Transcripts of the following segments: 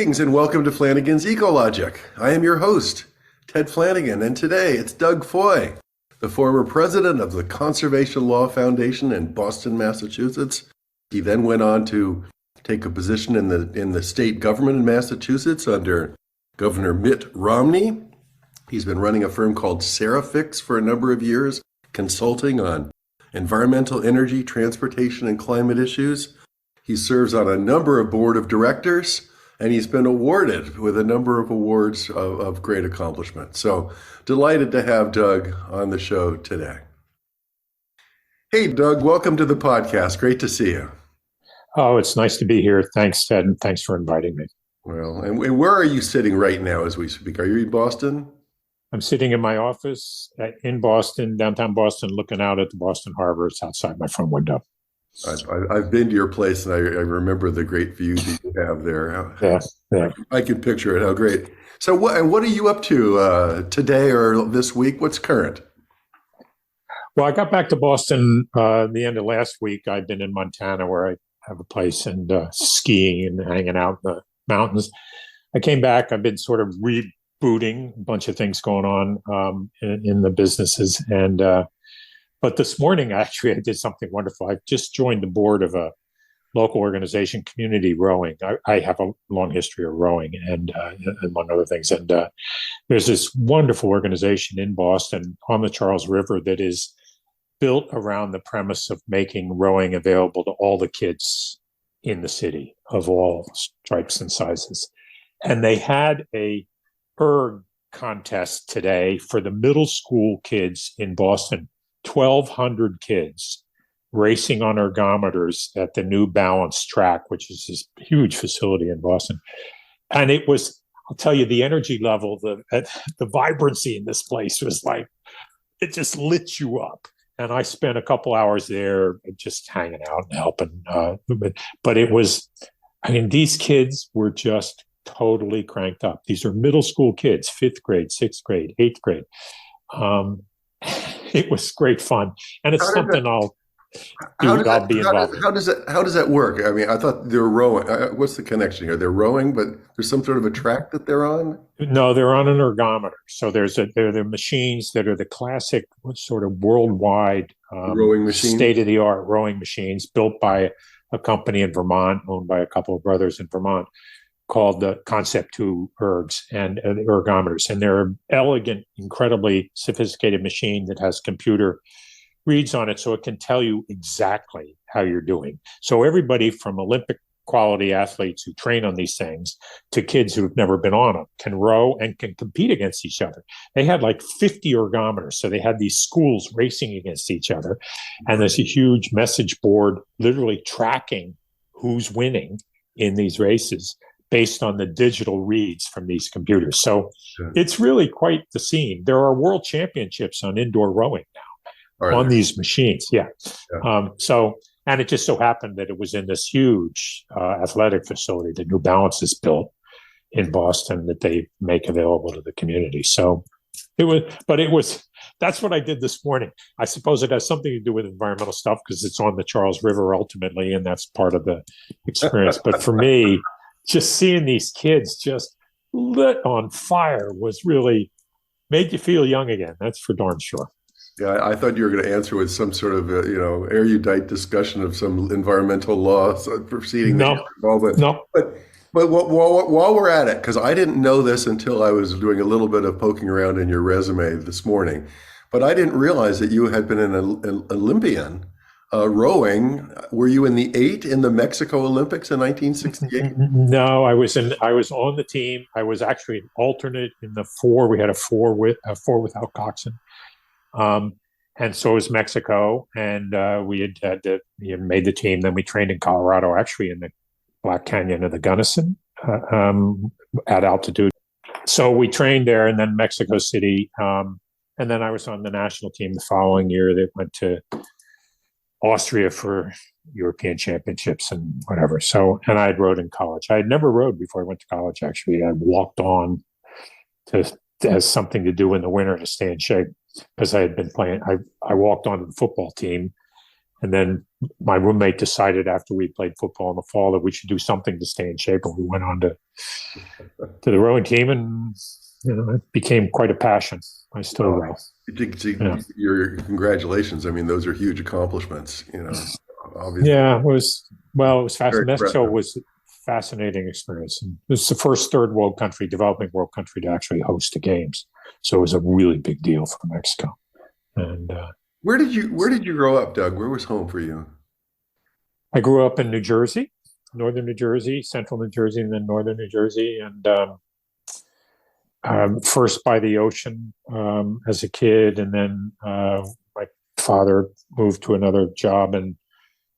Greetings and welcome to Flanigan's Ecologic. I am your host, Ted Flanigan, and today it's Doug Foy, the former president of the Conservation Law Foundation in Boston, Massachusetts. He then went on to take a position in the state government in Massachusetts under Governor Mitt Romney. He's been running a firm called Serrafix for a number of years, consulting on environmental, energy, transportation, and climate issues. He serves on a number of board of directors, and he's been awarded with a number of awards of great accomplishment. So delighted to have Doug on the show today. Hey, Doug, welcome to the podcast. Great to see you. Oh, it's nice to be here. Thanks, Ted, and thanks for inviting me. Well, and where are you sitting right now as we speak? Are you in Boston? I'm sitting in my office in Boston, downtown Boston, looking out at the Boston Harbor. It's outside my front window. I've been to your place, and I remember the great view that you have there. Yeah. I can picture it. How great! So, what are you up to today or this week? What's current? Well, I got back to Boston the end of last week. I've been in Montana, where I have a place, and skiing and hanging out in the mountains. I came back. I've been sort of rebooting a bunch of things going on in the businesses, and but this morning, actually, I did something wonderful. I've just joined the board of a local organization, Community Rowing. I have a long history of rowing, and among other things. And there's this wonderful organization in Boston on the Charles River that is built around the premise of making rowing available to all the kids in the city of all stripes and sizes. And they had a erg contest today for the middle school kids in Boston. 1,200 kids racing on ergometers at the New Balance track, which is this huge facility in Boston. And it was, I'll tell you, the energy level, the vibrancy in this place was like, it just lit you up. And I spent a couple hours there just hanging out and helping. But it was, I mean, these kids were just totally cranked up. These are middle school kids, 5th grade, 6th grade, 8th grade. It was great fun, and it's something I'll be involved in. How does that work? I mean, I thought they're rowing. What's the connection here? They're rowing, but there's some sort of a track that they're on? No, they're on an ergometer. So they're the machines that are the classic sort of worldwide rowing machine, state-of-the-art rowing machines built by a company in Vermont, owned by a couple of brothers in Vermont, called the Concept 2 ergs and ergometers. And they're an elegant, incredibly sophisticated machine that has computer reads on it, so it can tell you exactly how you're doing. So everybody from Olympic quality athletes who train on these things to kids who've never been on them can row and can compete against each other. They had like 50 ergometers. So they had these schools racing against each other. And there's a huge message board literally tracking who's winning in these races based on the digital reads from these computers. So It's really quite the scene. There are world championships on indoor rowing now on these machines. Yeah. And it just so happened that it was in this huge athletic facility that New Balance has built in Boston that they make available to the community. So that's what I did this morning. I suppose it has something to do with environmental stuff because it's on the Charles River ultimately, and that's part of the experience. But for me, just seeing these kids just lit on fire was really made you feel young again. That's for darn sure. Yeah, I thought you were going to answer with some sort of erudite discussion of some environmental law proceeding. No. But while we're at it, because I didn't know this until I was doing a little bit of poking around in your resume this morning, but I didn't realize that you had been an Olympian. Rowing, were you in the 8 in the Mexico Olympics in 1968? No, I was on the team. I was actually an alternate in the 4. We had a 4 without coxswain, and so was Mexico. And we had made the team. Then we trained in Colorado, actually in the Black Canyon of the Gunnison at altitude. So we trained there, and then Mexico City, and then I was on the national team the following year that went to Austria for European championships and whatever. So, and I had rowed in college. I had never rowed before I went to college, actually. I walked on as something to do in the winter to stay in shape because I had been playing. I walked onto the football team And then my roommate decided after we played football in the fall that we should do something to stay in shape. And we went on to the rowing team, and it became quite a passion. I still row. Your congratulations. I mean, those are huge accomplishments, obviously. Yeah, it was fascinating. Mexico was a fascinating experience. And it was the first third world country, developing world country, to actually host the games. So it was a really big deal for Mexico. And where did you grow up, Doug? Where was home for you? I grew up in New Jersey, northern New Jersey, central New Jersey, and then northern New Jersey. And first by the ocean as a kid, and then my father moved to another job, and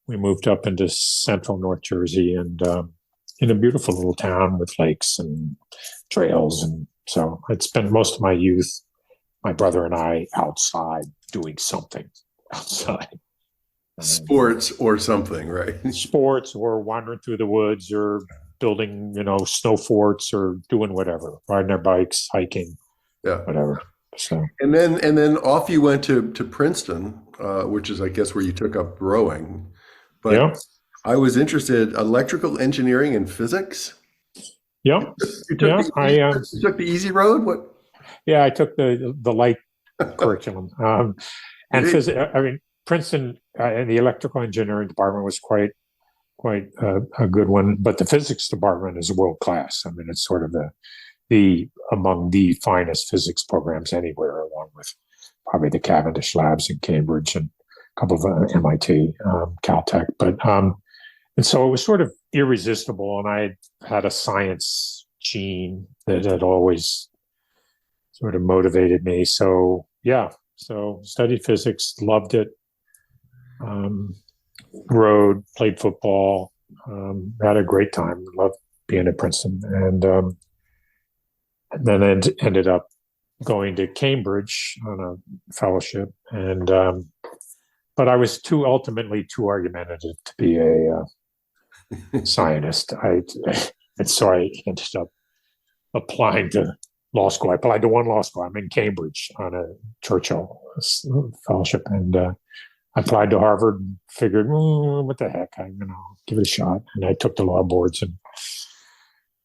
we moved up into central North Jersey, and in a beautiful little town with lakes and trails. And so I'd spent most of my youth, my brother and I, outside doing something outside. Sports or something, right? Sports, or wandering through the woods, or building, snow forts, or doing whatever, riding our bikes, hiking, whatever. So and then off you went to Princeton, which is, I guess, where you took up rowing. But yeah. I was interested electrical engineering and physics. Yeah, you took the easy road. What? Yeah, I took the light curriculum, and physics. I mean, Princeton and the electrical engineering department was quite a good one, but the physics department is world class. I mean, it's sort of the among the finest physics programs anywhere, along with probably the Cavendish labs in Cambridge and a couple of MIT, Caltech. But and so it was sort of irresistible, and I had a science gene that had always sort of motivated me. So studied physics, loved it. Rowed, played football, had a great time. Loved being at Princeton, and then I ended up going to Cambridge on a fellowship. And but I was ultimately too argumentative to be a scientist. And so I ended up applying to law school. I applied to one law school. I'm in Cambridge on a Churchill fellowship, and I applied to Harvard and figured, what the heck, I'm going to give it a shot. And I took the law boards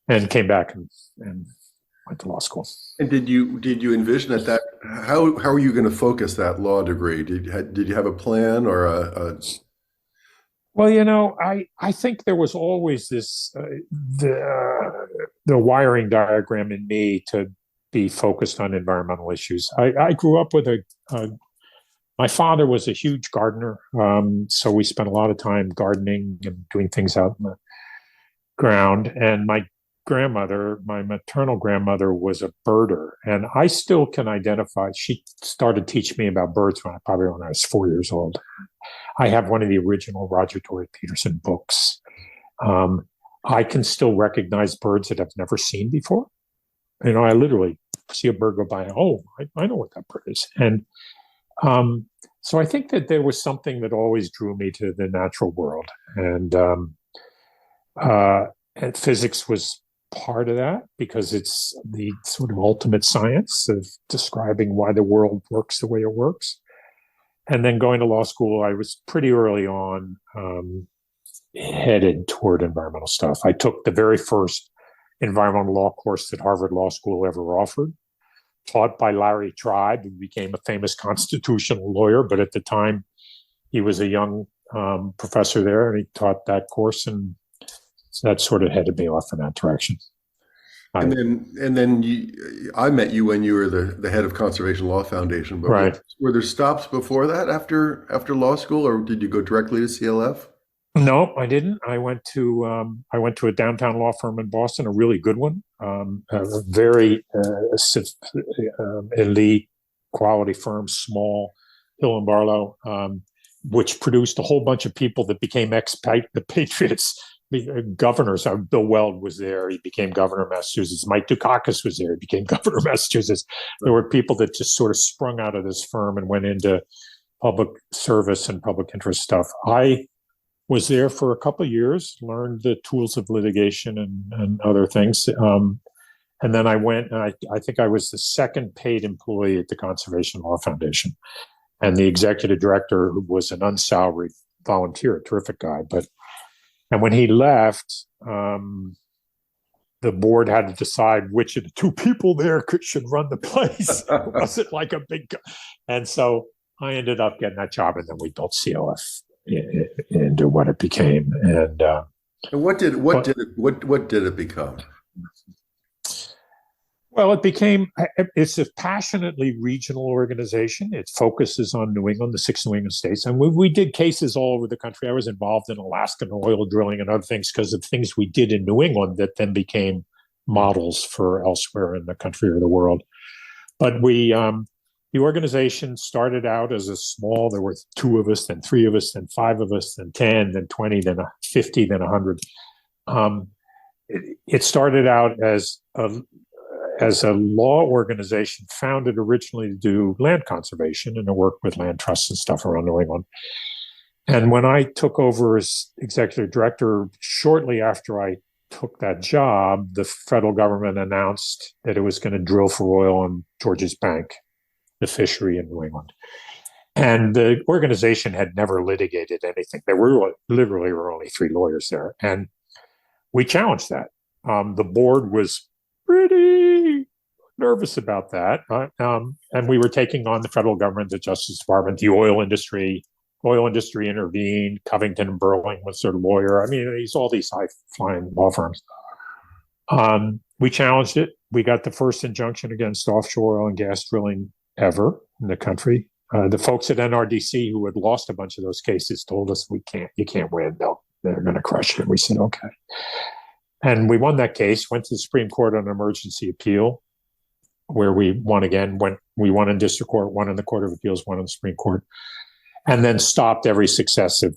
and came back and went to law school. And did you envision that how are you going to focus that law degree? Did you have a plan or a Well, I think there was always this the wiring diagram in me to be focused on environmental issues. I grew up with my father was a huge gardener, so we spent a lot of time gardening and doing things out in the ground. And my maternal grandmother, was a birder, and I still can identify. She started teaching me about birds when I was 4 years old. I have one of the original Roger Tory Peterson books. I can still recognize birds that I've never seen before. I literally see a bird go by, and I know what that bird is. And so I think that there was something that always drew me to the natural world, and physics was part of that, because it's the sort of ultimate science of describing why the world works the way it works. And then going to law school, I was pretty early on headed toward environmental stuff. I took the very first environmental law course that Harvard Law School ever offered, taught by Larry Tribe, who became a famous constitutional lawyer. But at the time, he was a young professor there, and he taught that course, and so that sort of headed me off in that direction. And then I met you when you were the head of Conservation Law Foundation. But right. Were there stops before that after law school, or did you go directly to CLF? No, I didn't. I went to a downtown law firm in Boston, a really good one, a very elite quality firm, small, Hill and Barlow, which produced a whole bunch of people that became expatriates. Governors. Bill Weld was there. He became governor of Massachusetts. Mike Dukakis was there. He became governor of Massachusetts. There were people that just sort of sprung out of this firm and went into public service and public interest stuff. I was there for a couple of years, learned the tools of litigation and other things. And then I went, and I think I was the second paid employee at the Conservation Law Foundation. And the executive director, who was an unsalaried volunteer, a terrific guy. And when he left, the board had to decide which of the two people there should run the place. Was it like a big, and so I ended up getting that job, and then we built COF into what it became. And what did it become? Well, it's a passionately regional organization. It focuses on New England, the 6 New England states. And we did cases all over the country. I was involved in Alaskan oil drilling and other things because of things we did in New England that then became models for elsewhere in the country or the world. But the organization started out as there were 2 of us, then 3 of us, then 5 of us, then 10, then 20, then 50, then 100. It started out as a law organization founded originally to do land conservation and to work with land trusts and stuff around New England. And when I took over as executive director, shortly after I took that job, the federal government announced that it was going to drill for oil on Georges Bank, the fishery in New England. And the organization had never litigated anything. There were literally only 3 lawyers there. And we challenged that. The board was pretty nervous about that. And we were taking on the federal government, the Justice Department, the oil industry. Oil industry intervened. Covington and Burling was their lawyer. I mean, all these high-flying law firms. We challenged it. We got the first injunction against offshore oil and gas drilling ever in the country. The folks at NRDC who had lost a bunch of those cases told us, you can't win. They're going to crush it. We said, okay. And we won that case, went to the Supreme Court on an emergency appeal, where we won again. We won in district court, won in the Court of Appeals, won in the Supreme Court, and then stopped every successive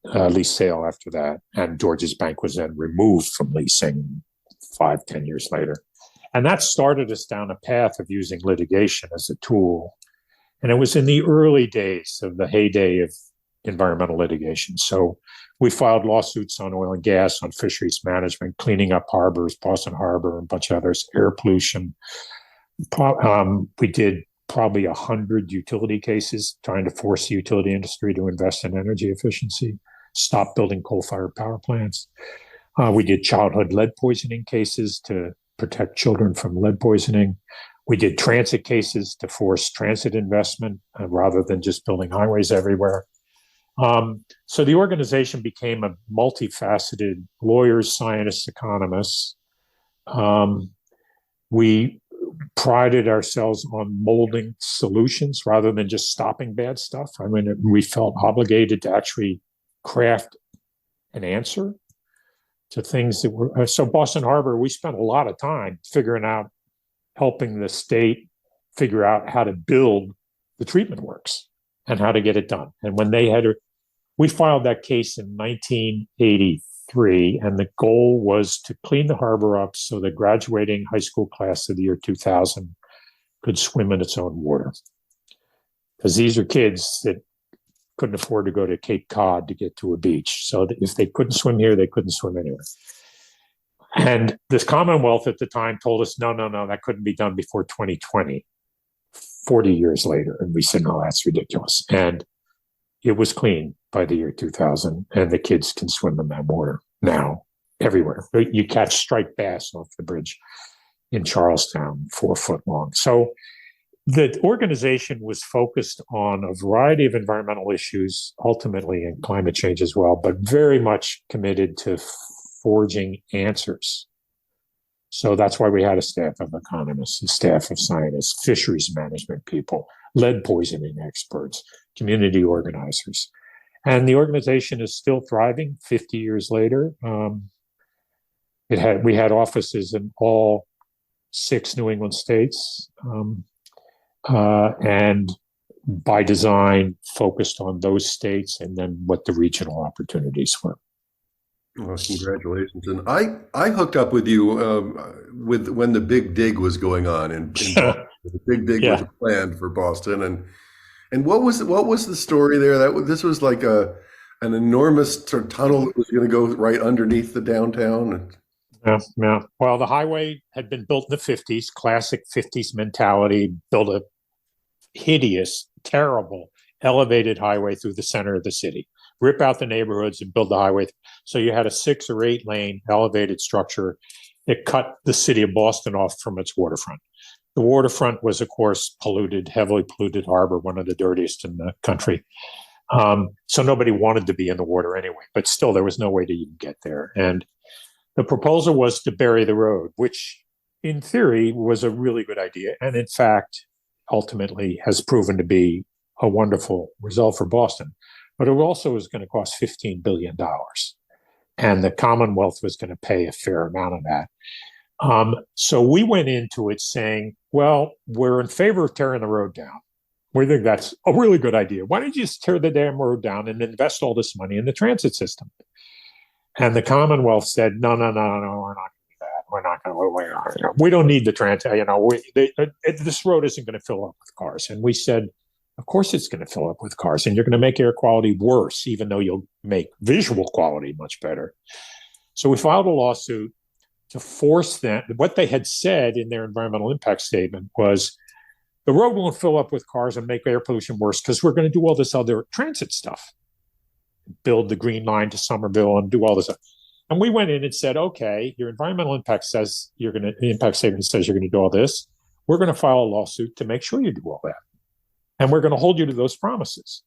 lease sale after that. And Georges Bank was then removed from leasing 5-10 years later. And that started us down a path of using litigation as a tool. And it was in the early days of the heyday of environmental litigation. So we filed lawsuits on oil and gas, on fisheries management, cleaning up harbors, Boston Harbor, and a bunch of others, air pollution. We did probably 100 utility cases trying to force the utility industry to invest in energy efficiency, stop building coal-fired power plants. We did childhood lead poisoning cases to protect children from lead poisoning. We did transit cases to force transit investment rather than just building highways everywhere. So the organization became a multifaceted lawyers, scientists, economists. We prided ourselves on molding solutions rather than just stopping bad stuff. I mean, we felt obligated to actually craft an answer to things that were. So Boston Harbor, we spent a lot of time figuring out, helping the state figure out how to build the treatment works and how to get it done. And when we filed that case in 1983, and the goal was to clean the harbor up so the graduating high school class of the year 2000 could swim in its own water. Because these are kids that couldn't afford to go to Cape Cod to get to a beach. So that if they couldn't swim here, they couldn't swim anywhere. And this Commonwealth at the time told us, no, that couldn't be done before 2020, 40 years later. And we said, no, that's ridiculous. And it was clean by the year 2000, and the kids can swim in that water now everywhere. You catch striped bass off the bridge in Charlestown, 4 foot long. So the organization was focused on a variety of environmental issues, ultimately in climate change as well, but very much committed to forging answers. So that's why we had a staff of economists, a staff of scientists, fisheries management people, lead poisoning experts, community organizers. And the organization is still thriving 50 years later. We had offices in all 6 New England states, and by design focused on those states and then what the regional opportunities were. Well, congratulations. And I hooked up with you with when the big dig was going on in Boston. The big dig was planned for Boston. And what was the story there? This was like an enormous tunnel that was going to go right underneath the downtown. Yeah. Well, the highway had been built in the 50s, classic 50s mentality, built a hideous, terrible elevated highway through the center of the city, rip out the neighborhoods and build the highway. So you had a 6 or 8 lane elevated structure. It cut the city of Boston off from its waterfront. The waterfront was, of course, polluted, heavily polluted harbor, one of the dirtiest in the country. So nobody wanted to be in the water anyway, but still there was no way to even get there. And the proposal was to bury the road, which in theory was a really good idea. And in fact, ultimately has proven to be a wonderful result for Boston. But it also was going to cost $15 billion. And the Commonwealth was going to pay a fair amount of that. So we went into it saying, well, we're in favor of tearing the road down. We think that's a really good idea. Why don't you just tear the damn road down and invest all this money in the transit system? And the Commonwealth said, no, we're not going to do that. We're not going to. We don't need the transit. This road isn't going to fill up with cars. And we said, of course it's going to fill up with cars, and you're going to make air quality worse, even though you'll make visual quality much better. So we filed a lawsuit to force them. What they had said in their environmental impact statement was, the road won't fill up with cars and make air pollution worse because we're going to do all this other transit stuff, build the Green Line to Somerville and do all this stuff. And we went in and said, okay, your environmental impact says the impact statement says you're going to do all this. We're going to file a lawsuit to make sure you do all that. And we're going to hold you to those promises.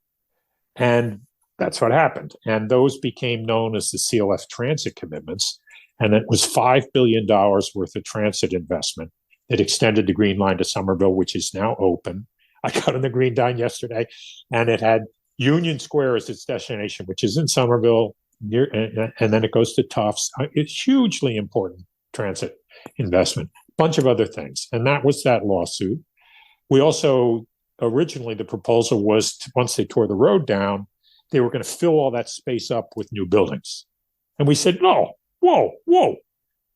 And that's what happened. And those became known as the CLF transit commitments. And it was $5 billion worth of transit investment that extended the Green Line to Somerville, which is now open. I got on the Green Line yesterday, and it had Union Square as its destination, which is in Somerville, and then it goes to Tufts. It's hugely important transit investment, bunch of other things. And that was that lawsuit. We also, originally the proposal was once they tore the road down, they were going to fill all that space up with new buildings. And we said, no, whoa.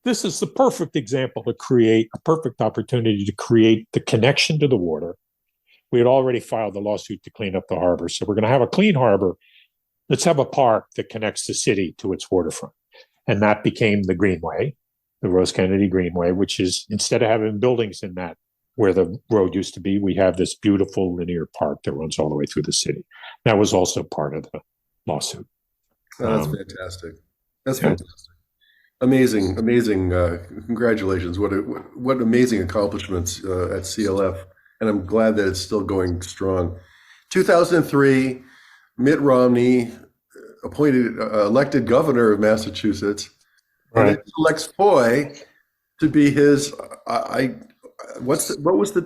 This is the perfect example to create a perfect opportunity to create the connection to the water. We had already filed the lawsuit to clean up the harbor. So we're going to have a clean harbor. Let's have a park that connects the city to its waterfront. And that became the Greenway, the Rose Kennedy Greenway, which is, instead of having buildings in that where the road used to be, we have this beautiful linear park that runs all the way through the city. That was also part of the lawsuit. Oh, that's fantastic. That's fantastic. Amazing. Congratulations. What amazing accomplishments at CLF. And I'm glad that it's still going strong. 2003, Mitt Romney elected governor of Massachusetts, right, and elects Foy to be his. What was the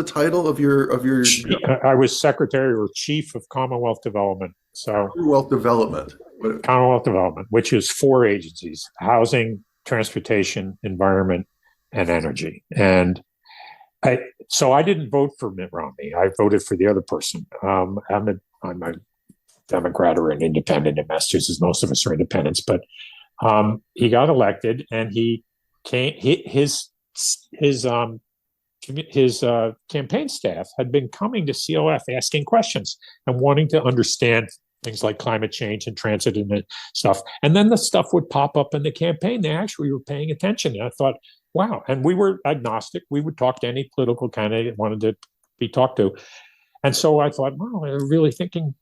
title of your? I was secretary or chief of Commonwealth Development. So Commonwealth Development, which is 4 agencies: housing, transportation, environment, and energy. And I didn't vote for Mitt Romney. I voted for the other person. I'm a Democrat or an independent in Massachusetts. Most of us are independents, but he got elected, and his campaign staff had been coming to CLF asking questions and wanting to understand things like climate change and transit and stuff. And then the stuff would pop up in the campaign. They actually were paying attention. And I thought, wow. And we were agnostic. We would talk to any political candidate that wanted to be talked to. And so I thought, wow, they're really thinking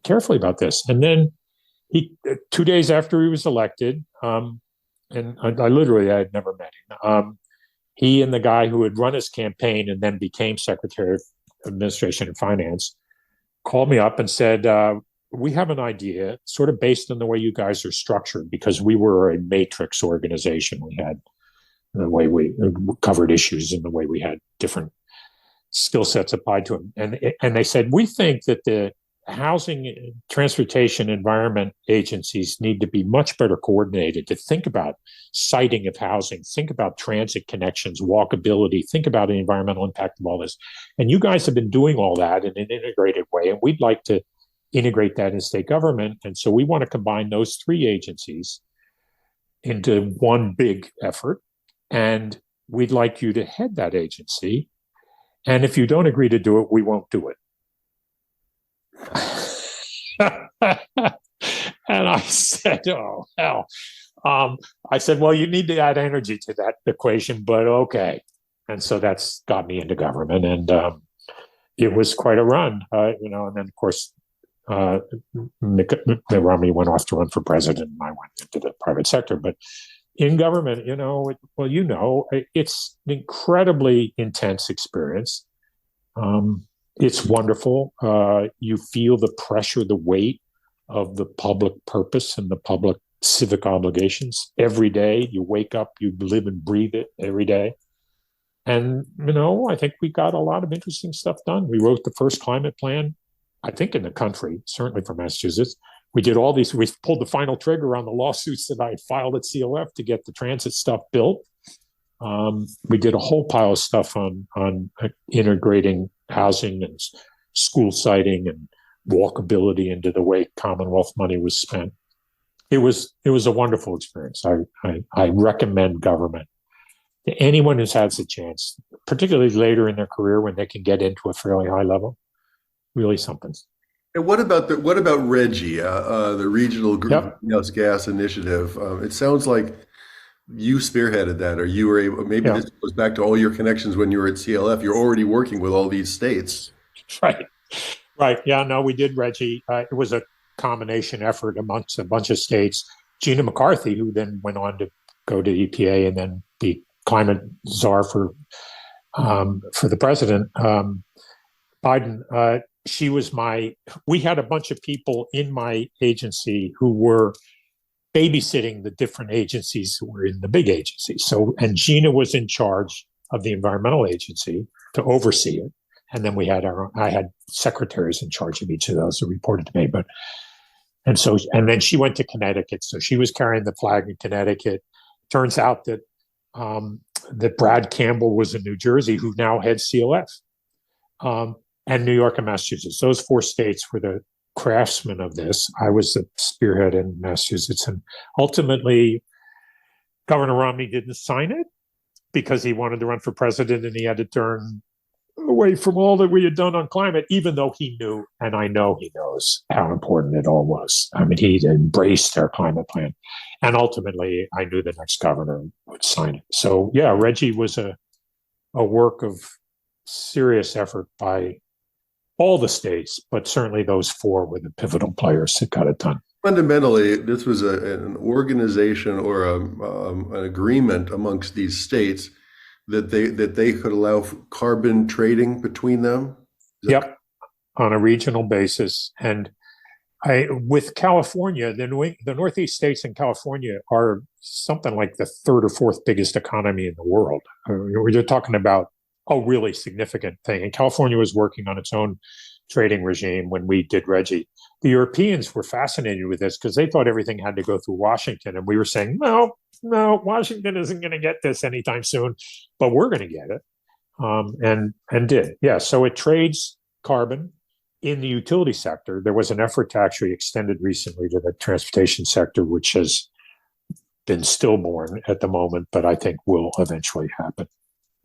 carefully about this. And then 2 days after he was elected, and I had never met him, he and the guy who had run his campaign and then became Secretary of Administration and Finance called me up and said, we have an idea sort of based on the way you guys are structured, because we were a matrix organization. We had the way we covered issues and the way we had different skill sets applied to them. And they said, we think that the housing, transportation, environment agencies need to be much better coordinated to think about siting of housing, think about transit connections, walkability, think about the environmental impact of all this. And you guys have been doing all that in an integrated way, and we'd like to integrate that in state government. And so we want to combine those 3 agencies into one big effort. And we'd like you to head that agency. And if you don't agree to do it, we won't do it. And I said, oh, hell. I said, well, you need to add energy to that equation, but okay. And so that's got me into government. And it was quite a run, and then of course, Mitt Romney went off to run for president, and I went into the private sector. But in government, it's an incredibly intense experience. It's wonderful. You feel the pressure, the weight of the public purpose and the public civic obligations every day. You wake up, you live and breathe it every day. And, I think we got a lot of interesting stuff done. We wrote the first climate plan, I think, in the country, certainly for Massachusetts. We did all these, we pulled the final trigger on the lawsuits that I had filed at COF to get the transit stuff built. We did a whole pile of stuff on integrating housing and school siting and walkability into the way Commonwealth money was spent. It was a wonderful experience. I recommend government to anyone who's had the chance, particularly later in their career when they can get into a fairly high level. Really something. And what about RGGI, the Regional Greenhouse Gas Initiative? It sounds like you spearheaded that, or you were able. Maybe this goes back to all your connections when you were at CLF. You're already working with all these states, right? Yeah, no, we did RGGI. It was a combination effort amongst a bunch of states. Gina McCarthy, who then went on to go to EPA and then be climate czar for the president, Biden. We had a bunch of people in my agency who were babysitting the different agencies who were in the big agency. So, and Gina was in charge of the environmental agency to oversee it. And then I had secretaries in charge of each of those who reported to me. And then she went to Connecticut. So she was carrying the flag in Connecticut. Turns out that Brad Campbell was in New Jersey, who now heads CLF. And New York and Massachusetts. Those four states were the craftsmen of this. I was the spearhead in Massachusetts. And ultimately, Governor Romney didn't sign it because he wanted to run for president and he had to turn away from all that we had done on climate, even though he knew, and I know he knows, how important it all was. I mean, he embraced our climate plan. And ultimately, I knew the next governor would sign it. So, yeah, RGGI was a work of serious effort by all the states, but certainly those four were the pivotal players that got it done. Fundamentally, this was an organization or an agreement amongst these states that they could allow carbon trading between them. Yep, on a regional basis. And with California, the Northeast states in California are something like the third or fourth biggest economy in the world. We're talking about a really significant thing. And California was working on its own trading regime when we did RGGI. The Europeans were fascinated with this because they thought everything had to go through Washington. And we were saying, no, Washington isn't going to get this anytime soon, but we're going to get it. And did. Yeah, so it trades carbon in the utility sector. There was an effort to actually extend it recently to the transportation sector, which has been stillborn at the moment, but I think will eventually happen.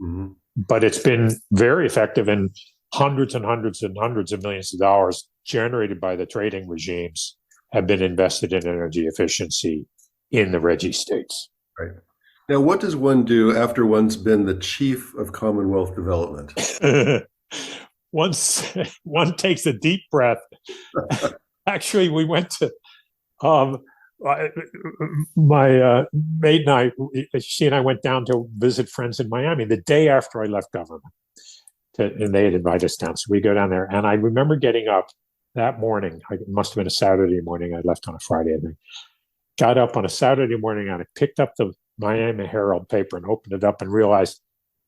Mm-hmm. But it's been very effective, and hundreds and hundreds and hundreds of millions of dollars generated by the trading regimes have been invested in energy efficiency in the RGGI states. Right. Now, what does one do after one's been the chief of Commonwealth Development? Once one takes a deep breath. Actually, we went to my maid and I, she and I went down to visit friends in Miami the day after I left government. And they had invited us down. So we go down there. And I remember getting up that morning. It must have been a Saturday morning. I left on a Friday, I think. Got up on a Saturday morning and I picked up the Miami Herald paper and opened it up and realized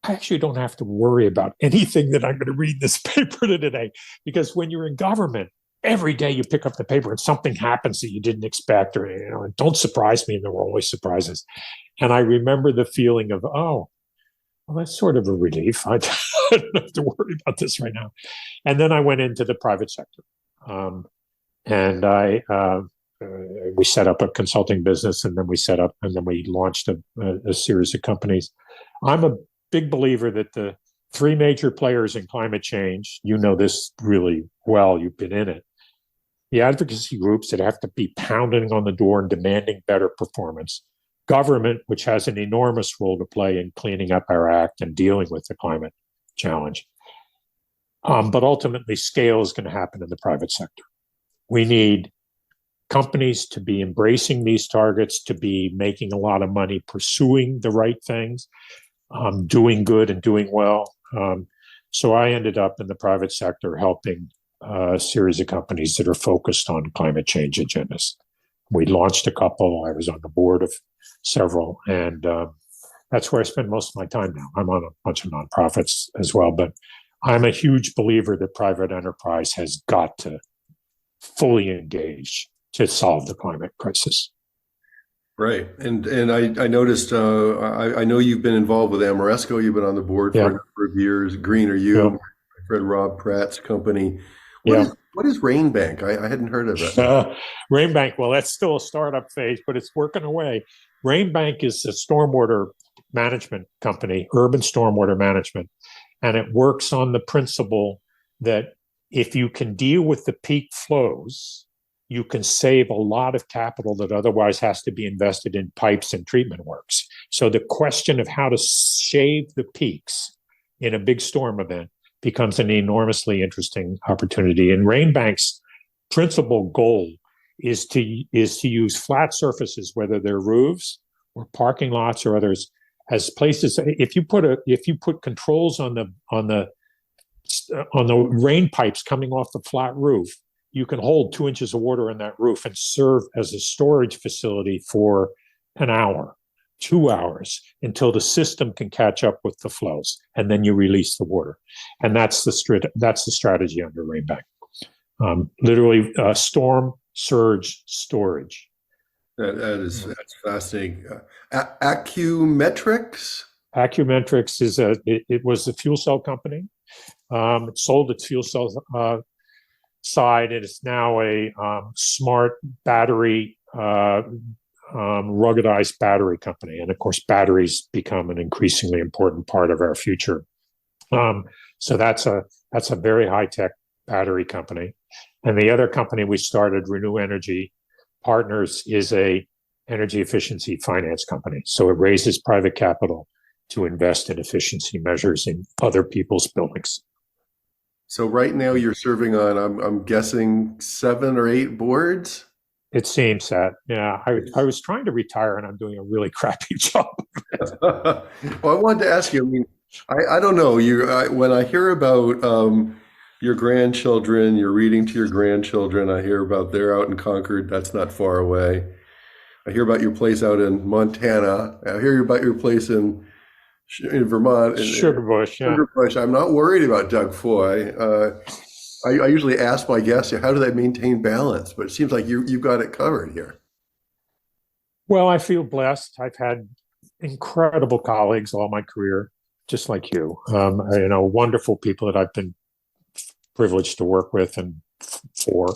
I actually don't have to worry about anything that I'm going to read this paper today. Because when you're in government, every day you pick up the paper and something happens that you didn't expect, or don't surprise me, and there were always surprises. And I remember the feeling of, well, that's sort of a relief. I don't have to worry about this right now. And then I went into the private sector, and we set up a consulting business, and then we launched a series of companies. I'm a big believer that the three major players in climate change, you know this really well, you've been in it, the advocacy groups that have to be pounding on the door and demanding better performance, government, which has an enormous role to play in cleaning up our act and dealing with the climate challenge. But ultimately, scale is going to happen in the private sector. We need companies to be embracing these targets, to be making a lot of money, pursuing the right things, doing good and doing well. So I ended up in the private sector helping a series of companies that are focused on climate change agendas. We launched a couple. I was on the board of several, and that's where I spend most of my time now. I'm on a bunch of nonprofits as well, but I'm a huge believer that private enterprise has got to fully engage to solve the climate crisis. Right. And I noticed, I know you've been involved with Ameresco. You've been on the board for a number of years. Green Are You, my friend Rob Pratt's company. What is Rainbank? I hadn't heard of it. Rainbank, well, that's still a startup phase, but it's working away. Rainbank is a stormwater management company, urban stormwater management, and it works on the principle that if you can deal with the peak flows, you can save a lot of capital that otherwise has to be invested in pipes and treatment works. So the question of how to shave the peaks in a big storm event becomes an enormously interesting opportunity. And Rainbank's principal goal is to use flat surfaces, whether they're roofs or parking lots or others, as places. If you put controls on the rain pipes coming off the flat roof, you can hold 2 inches of water in that roof and serve as a storage facility for an hour, 2 hours, until the system can catch up with the flows, and then you release the water. And that's the strategy under Rainbank. Literally, storm surge storage. That's fascinating. Accumetrics? Accumetrics it was a fuel cell company. It sold its fuel cell side. It is now a smart battery, ruggedized battery company. And of course, batteries become an increasingly important part of our future. So that's a very high-tech battery company. And the other company we started, Renew Energy Partners, is a energy efficiency finance company. So it raises private capital to invest in efficiency measures in other people's buildings. So right now you're serving on, I'm guessing, 7 or 8 boards? It seems that, yeah. I was trying to retire and I'm doing a really crappy job. Well, I wanted to ask you, I mean, I don't know, when I hear about your grandchildren, you're reading to your grandchildren, I hear about they're out in Concord, that's not far away. I hear about your place out in Montana. I hear about your place in Vermont. Sugarbush, yeah. Sugarbush. I'm not worried about Doug Foy. I usually ask my guests, how do they maintain balance? But it seems like you've got it covered here. Well, I feel blessed. I've had incredible colleagues all my career, just like you. Wonderful people that I've been privileged to work with and for.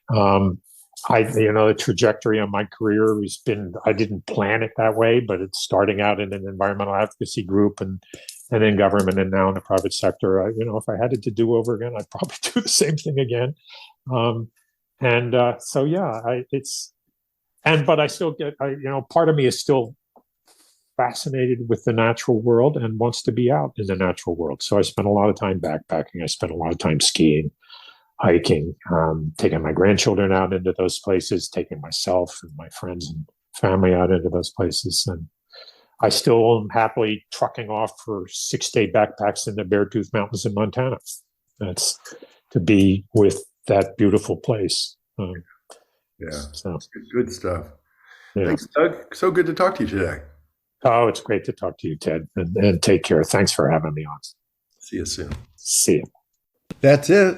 The trajectory of my career has been, I didn't plan it that way, but it's starting out in an environmental advocacy group and in government and now in the private sector. If I had it to do over again, I'd probably do the same thing again. But I still get, part of me is still fascinated with the natural world and wants to be out in the natural world. So I spent a lot of time backpacking. I spent a lot of time skiing, hiking, taking my grandchildren out into those places, taking myself and my friends and family out into those places. And I still am happily trucking off for 6-day backpacks in the Beartooth Mountains in Montana. That's to be with that beautiful place. So good stuff. Yeah. Thanks, Doug. So good to talk to you today. Oh, it's great to talk to you, Ted. And take care. Thanks for having me on. See you soon. See you. That's it.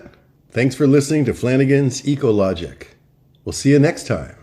Thanks for listening to Flanigan's Ecologic. We'll see you next time.